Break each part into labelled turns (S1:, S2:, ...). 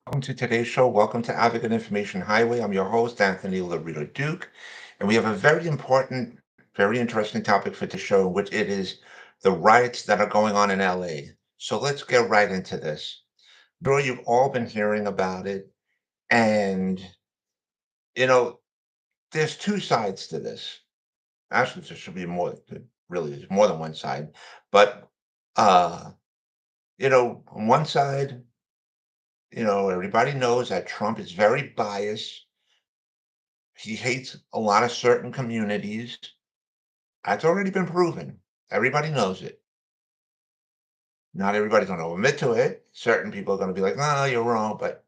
S1: Welcome to today's show. Welcome to Advocate Information Highway. I'm your host, Anthony Lorito-Duke, and we have a very important, very interesting topic for the show, which it is the riots that are going on in LA. So let's get right into this. Sure, you've all been hearing about it, and you know, there's two sides to this. Actually, there should be more. Really, there's more than one side, but uh, on one side, everybody knows that Trump is very biased. He hates a lot of certain communities. That's already been proven. Everybody knows it. Not everybody's going to admit to it. Certain people are going to be like, "No, you're wrong," but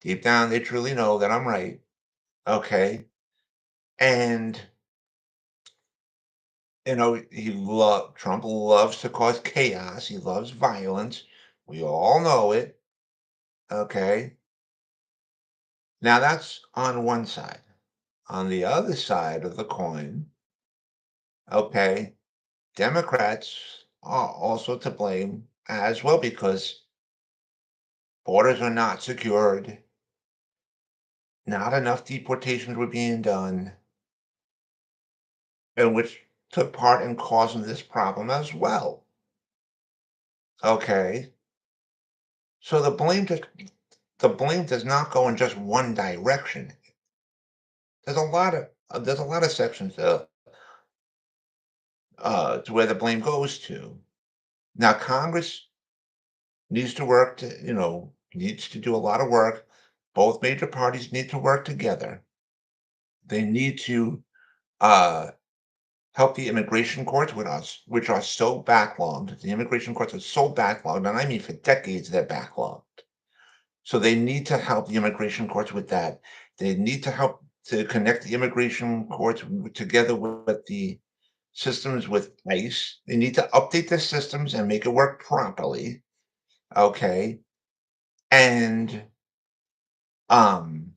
S1: deep down, they truly know that I'm right. Okay, and Trump loves to cause chaos. He loves violence. We all know it. Okay, now that's on one side. On the other side of the coin, okay, Democrats are also to blame as well because borders are not secured. Not enough deportations were being done, and which took part in causing this problem as well. Okay, so the blame does not go in just one direction. There's a lot of sections to where the blame goes to. Now, Congress needs to do a lot of work. Both major parties need to work together. They need to uh, help the immigration courts with us, which are so backlogged. The immigration courts are so backlogged, and I mean for decades they're backlogged. So they need to help the immigration courts with that. They need to help to connect the immigration courts together with the systems with ICE. They need to update the systems and make it work properly. Okay. And um,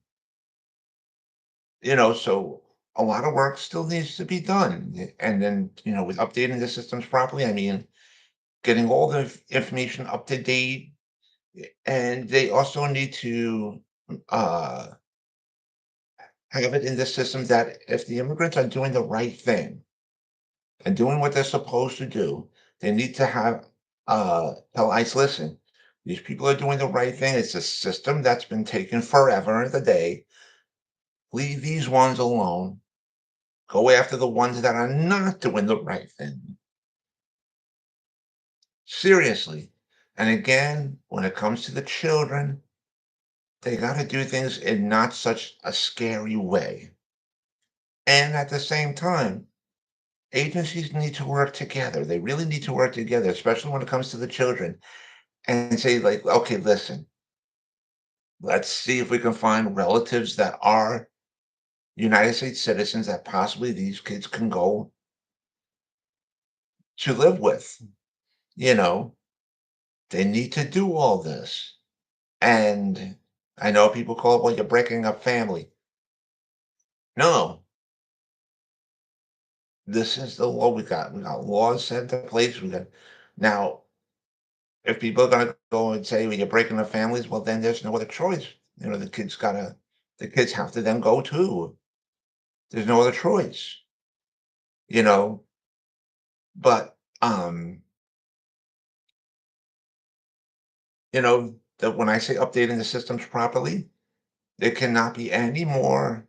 S1: so a lot of work still needs to be done. And then, with updating the systems properly, I mean getting all the information up to date, and they also need to uh, have it in the system that if the immigrants are doing the right thing and doing what they're supposed to do, they need to have tell ICE, listen, these people are doing the right thing. It's a system that's been taken forever and a day. Leave these ones alone. Go after the ones that are not doing the right thing. Seriously. And again, when it comes to the children, they got to do things in not such a scary way. And at the same time, agencies need to work together. They really need to work together, especially when it comes to the children, and say, like, okay, listen, let's see if we can find relatives that are United States citizens that possibly these kids can go to live with. You know, they need to do all this. And I know people call it, well, you're breaking up family. No, this is the law we got. We got laws set into place. We got now. If people are going to go and say, well, you're breaking up families, well, then there's no other choice. The kids have to then go too. There's no other choice. You know, but that when I say updating the systems properly, there cannot be any more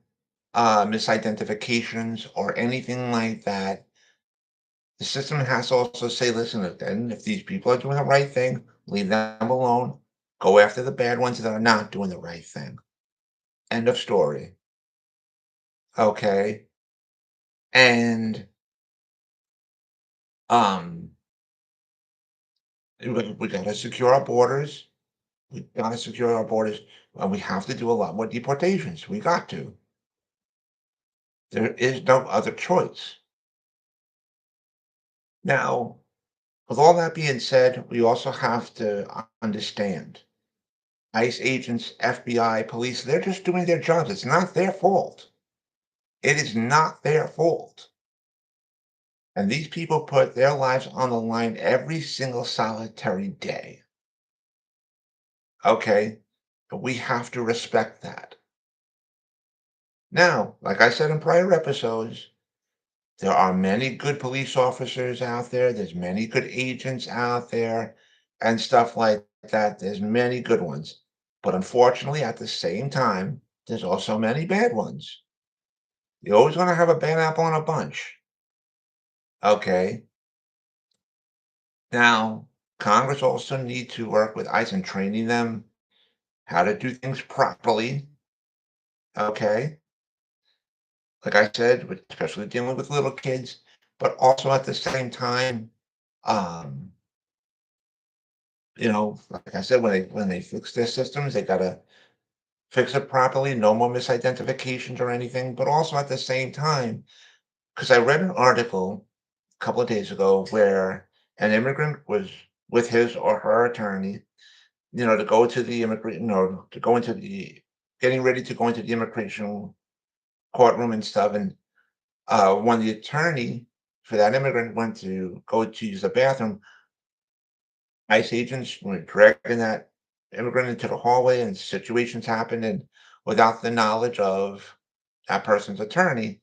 S1: misidentifications or anything like that. The system has to also say, listen, if these people are doing the right thing, leave them alone. Go after the bad ones that are not doing the right thing. End of story. Okay. And um, we got to secure our borders. We got to secure our borders. And we have to do a lot more deportations. We got to. There is no other choice. Now, with all that being said, we also have to understand ICE agents, FBI, police, they're just doing their jobs. It's not their fault. It is not their fault. And these people put their lives on the line every single solitary day. Okay. But we have to respect that. Now, like I said in prior episodes, there are many good police officers out there. There's many good agents out there and stuff like that. There's many good ones. But unfortunately, at the same time, there's also many bad ones. You're always going to have a bad apple in a bunch. Okay. Now, Congress also need to work with ICE in training them how to do things properly. Okay. Like I said, especially dealing with little kids, but also at the same time, um, like I said, when they fix their systems, they gotta fix it properly, no more misidentifications or anything. But also at the same time, because I read an article a couple of days ago where an immigrant was with his or her attorney, to go to the immigrant, to go into the getting ready to go into the immigration courtroom and stuff. And when the attorney for that immigrant went to go to use the bathroom, ICE agents were dragging that immigrant into the hallway and situations happened and without the knowledge of that person's attorney.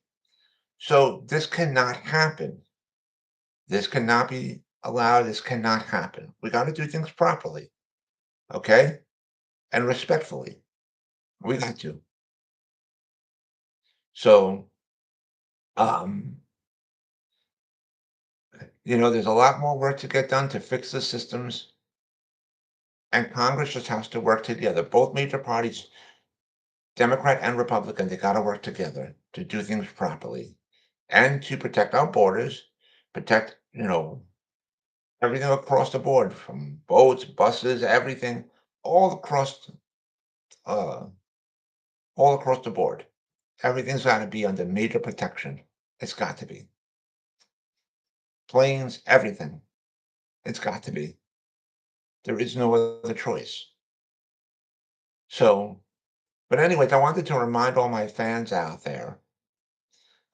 S1: So this cannot happen. This cannot be allowed. This cannot happen. We got to do things properly, okay? And respectfully. We got to. So, um, there's a lot more work to get done to fix the systems, and Congress just has to work together. Both major parties, Democrat and Republican, they got to work together to do things properly and to protect our borders, protect, everything across the board from boats, buses, everything, all across, uh, all across the board. Everything's got to be under major protection. It's got to be planes, everything. It's got to be. There is no other choice. So, but anyways, I wanted to remind all my fans out there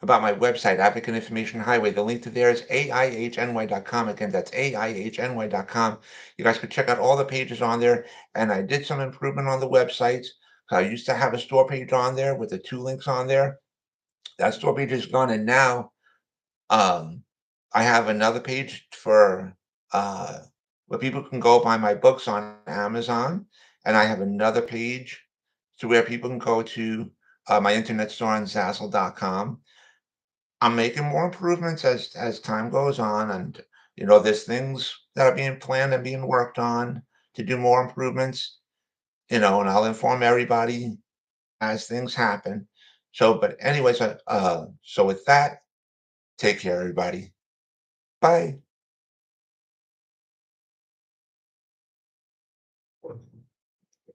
S1: about my website, Advocate Information Highway. The link to there is AIHNY.com. Again, that's AIHNY.com. You guys can check out all the pages on there. And I did some improvement on the websites. I used to have a store page on there with the two links on there. That store page is gone. And now um, I have another page for uh, where people can go buy my books on Amazon. And I have another page to where people can go to my internet store on Zazzle.com. I'm making more improvements as time goes on, and there's things that are being planned and being worked on to do more improvements. And I'll inform everybody as things happen. So, but anyways, so with that, take care, everybody. Bye.